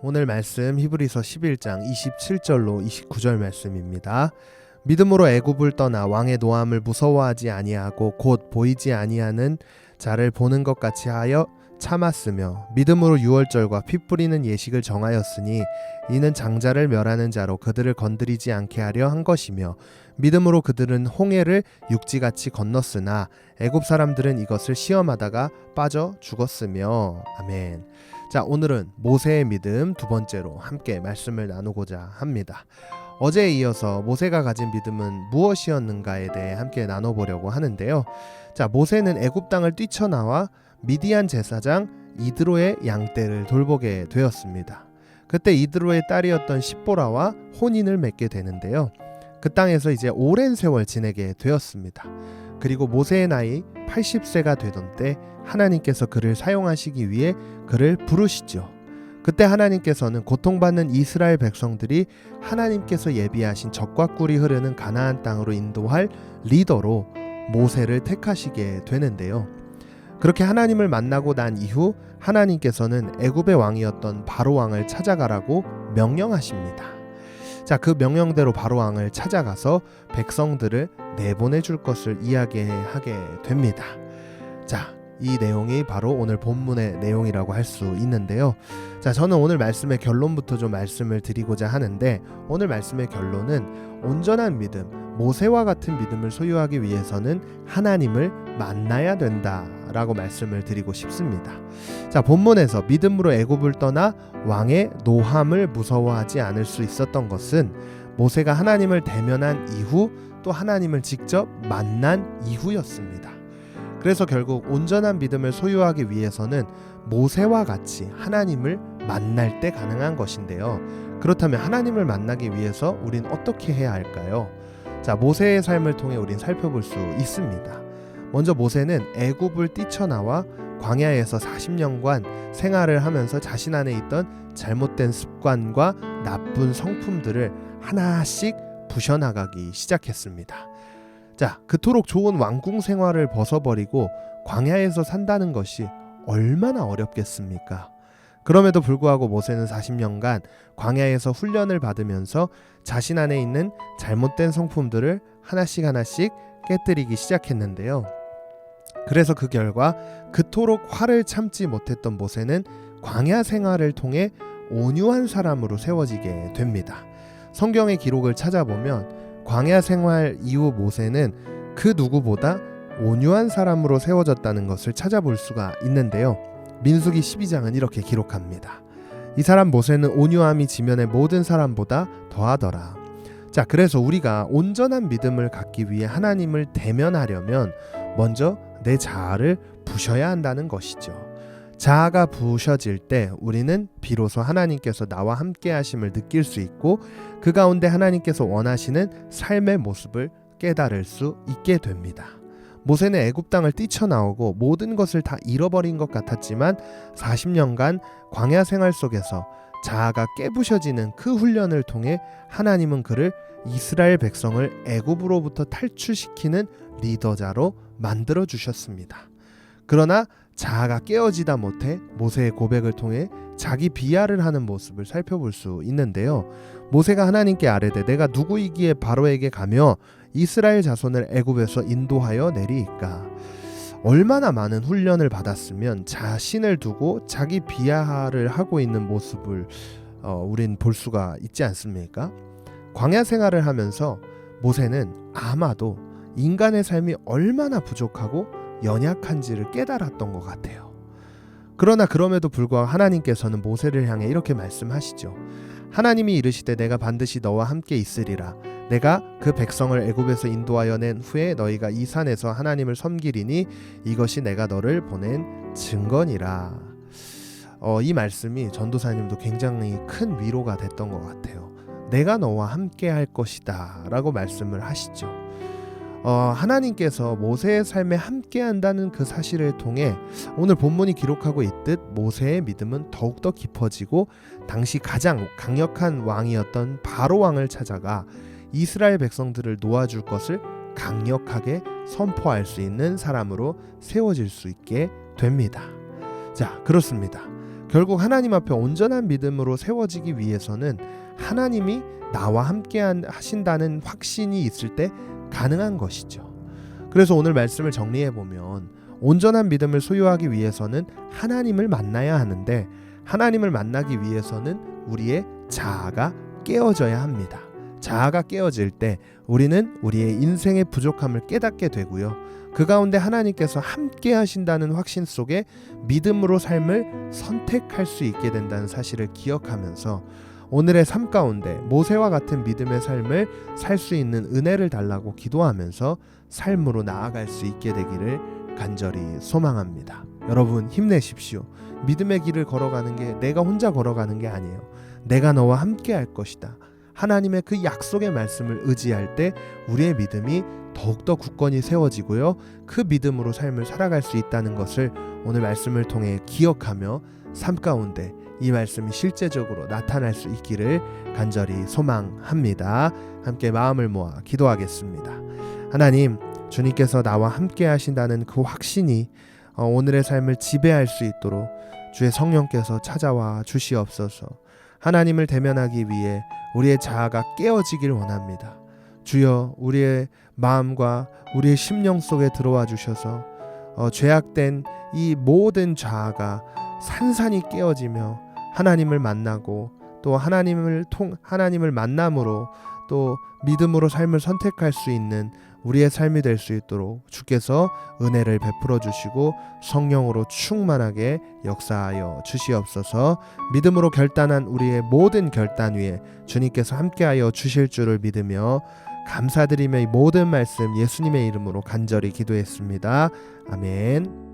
오늘 말씀 히브리서 11장 27절로 29절 말씀입니다. 믿음으로 애굽을 떠나 왕의 노함을 무서워하지 아니하고 곧 보이지 아니하는 자를 보는 것 같이 하여 참았으며 믿음으로 유월절과 피 뿌리는 예식을 정하였으니 이는 장자를 멸하는 자로 그들을 건드리지 않게 하려 한 것이며 믿음으로 그들은 홍해를 육지같이 건넜으나 애굽 사람들은 이것을 시험하다가 빠져 죽었으며. 아멘. 자, 오늘은 모세의 믿음 두 번째로 함께 말씀을 나누고자 합니다. 어제에 이어서 모세가 가진 믿음은 무엇이었는가에 대해 함께 나눠보려고 하는데요. 자, 모세는 애굽 땅을 뛰쳐나와 미디안 제사장 이드로의 양떼를 돌보게 되었습니다. 그때 이드로의 딸이었던 십보라와 혼인을 맺게 되는데요. 그 땅에서 이제 오랜 세월 지내게 되었습니다. 그리고 모세의 나이 80세가 되던 때 하나님께서 그를 사용하시기 위해 그를 부르시죠. 그때 하나님께서는 고통받는 이스라엘 백성들이 하나님께서 예비하신 젖과 꿀이 흐르는 가나안 땅으로 인도할 리더로 모세를 택하시게 되는데요. 그렇게 하나님을 만나고 난 이후 하나님께서는 애굽의 왕이었던 바로 왕을 찾아가라고 명령하십니다. 자, 그 명령대로 바로 왕을 찾아가서 백성들을 내보내 줄 것을 이야기하게 됩니다. 자, 이 내용이 바로 오늘 본문의 내용이라고 할 수 있는데요. 자, 저는 오늘 말씀의 결론부터 좀 말씀을 드리고자 하는데, 오늘 말씀의 결론은 온전한 믿음, 모세와 같은 믿음을 소유하기 위해서는 하나님을 만나야 된다라고 말씀을 드리고 싶습니다. 자, 본문에서 믿음으로 애굽을 떠나 왕의 노함을 무서워하지 않을 수 있었던 것은 모세가 하나님을 대면한 이후 또 하나님을 직접 만난 이후였습니다. 그래서 결국 온전한 믿음을 소유하기 위해서는 모세와 같이 하나님을 만날 때 가능한 것인데요. 그렇다면 하나님을 만나기 위해서 우린 어떻게 해야 할까요? 자, 모세의 삶을 통해 우린 살펴볼 수 있습니다. 먼저 모세는 애굽을 뛰쳐나와 광야에서 40년간 생활을 하면서 자신 안에 있던 잘못된 습관과 나쁜 성품들을 하나씩 부셔나가기 시작했습니다. 자, 그토록 좋은 왕궁 생활을 벗어버리고 광야에서 산다는 것이 얼마나 어렵겠습니까? 그럼에도 불구하고 모세는 40년간 광야에서 훈련을 받으면서 자신 안에 있는 잘못된 성품들을 하나씩 깨뜨리기 시작했는데요. 그래서 그 결과 그토록 화를 참지 못했던 모세는 광야 생활을 통해 온유한 사람으로 세워지게 됩니다. 성경의 기록을 찾아보면 광야 생활 이후 모세는 그 누구보다 온유한 사람으로 세워졌다는 것을 찾아볼 수가 있는데요. 민수기 12장은 이렇게 기록합니다. 이 사람 모세는 온유함이 지면의 모든 사람보다 더하더라. 자, 그래서 우리가 온전한 믿음을 갖기 위해 하나님을 대면하려면 먼저 내 자아를 부셔야 한다는 것이죠. 자아가 부셔질 때 우리는 비로소 하나님께서 나와 함께 하심을 느낄 수 있고 그 가운데 하나님께서 원하시는 삶의 모습을 깨달을 수 있게 됩니다. 모세는 애굽 땅을 뛰쳐나오고 모든 것을 다 잃어버린 것 같았지만 40년간 광야 생활 속에서 자아가 깨부셔지는 그 훈련을 통해 하나님은 그를 이스라엘 백성을 애굽으로부터 탈출시키는 리더자로 만들어 주셨습니다. 그러나 자아가 깨어지다 못해 모세의 고백을 통해 자기 비하를 하는 모습을 살펴볼 수 있는데요. 모세가 하나님께 아뢰되 내가 누구이기에 바로에게 가며 이스라엘 자손을 애굽에서 인도하여 내리이까. 얼마나 많은 훈련을 받았으면 자신을 두고 자기 비하를 하고 있는 모습을 우린 볼 수가 있지 않습니까? 광야 생활을 하면서 모세는 아마도 인간의 삶이 얼마나 부족하고 연약한지를 깨달았던 것 같아요. 그러나 그럼에도 불구하고 하나님께서는 모세를 향해 이렇게 말씀하시죠. 하나님이 이르시되 내가 반드시 너와 함께 있으리라. 내가 그 백성을 애굽에서 인도하여 낸 후에 너희가 이 산에서 하나님을 섬기리니 이것이 내가 너를 보낸 증거니라. 이 말씀이 전도사님도 굉장히 큰 위로가 됐던 것 같아요. 내가 너와 함께 할 것이다 라고 말씀을 하시죠. 하나님께서 모세의 삶에 함께 한다는 그 사실을 통해 오늘 본문이 기록하고 있듯 모세의 믿음은 더욱더 깊어지고 당시 가장 강력한 왕이었던 바로 왕을 찾아가 이스라엘 백성들을 놓아줄 것을 강력하게 선포할 수 있는 사람으로 세워질 수 있게 됩니다. 자, 그렇습니다. 결국 하나님 앞에 온전한 믿음으로 세워지기 위해서는 하나님이 나와 함께 하신다는 확신이 있을 때 가능한 것이죠. 그래서 오늘 말씀을 정리해 보면 온전한 믿음을 소유하기 위해서는 하나님을 만나야 하는데, 하나님을 만나기 위해서는 우리의 자아가 깨어져야 합니다. 자아가 깨어질 때 우리는 우리의 인생의 부족함을 깨닫게 되고요. 그 가운데 하나님께서 함께 하신다는 확신 속에 믿음으로 삶을 선택할 수 있게 된다는 사실을 기억하면서 오늘의 삶 가운데 모세와 같은 믿음의 삶을 살 수 있는 은혜를 달라고 기도하면서 삶으로 나아갈 수 있게 되기를 간절히 소망합니다. 여러분 힘내십시오. 믿음의 길을 걸어가는 게 내가 혼자 걸어가는 게 아니에요. 내가 너와 함께 할 것이다. 하나님의 그 약속의 말씀을 의지할 때 우리의 믿음이 더욱더 굳건히 세워지고요. 그 믿음으로 삶을 살아갈 수 있다는 것을 오늘 말씀을 통해 기억하며 삶 가운데 이 말씀이 실제적으로 나타날 수 있기를 간절히 소망합니다. 함께 마음을 모아 기도하겠습니다. 하나님, 주님께서 나와 함께 하신다는 그 확신이 오늘의 삶을 지배할 수 있도록 주의 성령께서 찾아와 주시옵소서. 하나님을 대면하기 위해 우리의 자아가 깨어지길 원합니다. 주여, 우리의 마음과 우리의 심령 속에 들어와 주셔서 죄악된 이 모든 자아가 산산이 깨어지며 하나님을 만나고 또 하나님을 만남으로 또 믿음으로 삶을 선택할 수 있는 우리의 삶이 될 수 있도록 주께서 은혜를 베풀어 주시고 성령으로 충만하게 역사하여 주시옵소서. 믿음으로 결단한 우리의 모든 결단 위에 주님께서 함께하여 주실 줄을 믿으며 감사드리며 이 모든 말씀 예수님의 이름으로 간절히 기도했습니다. 아멘.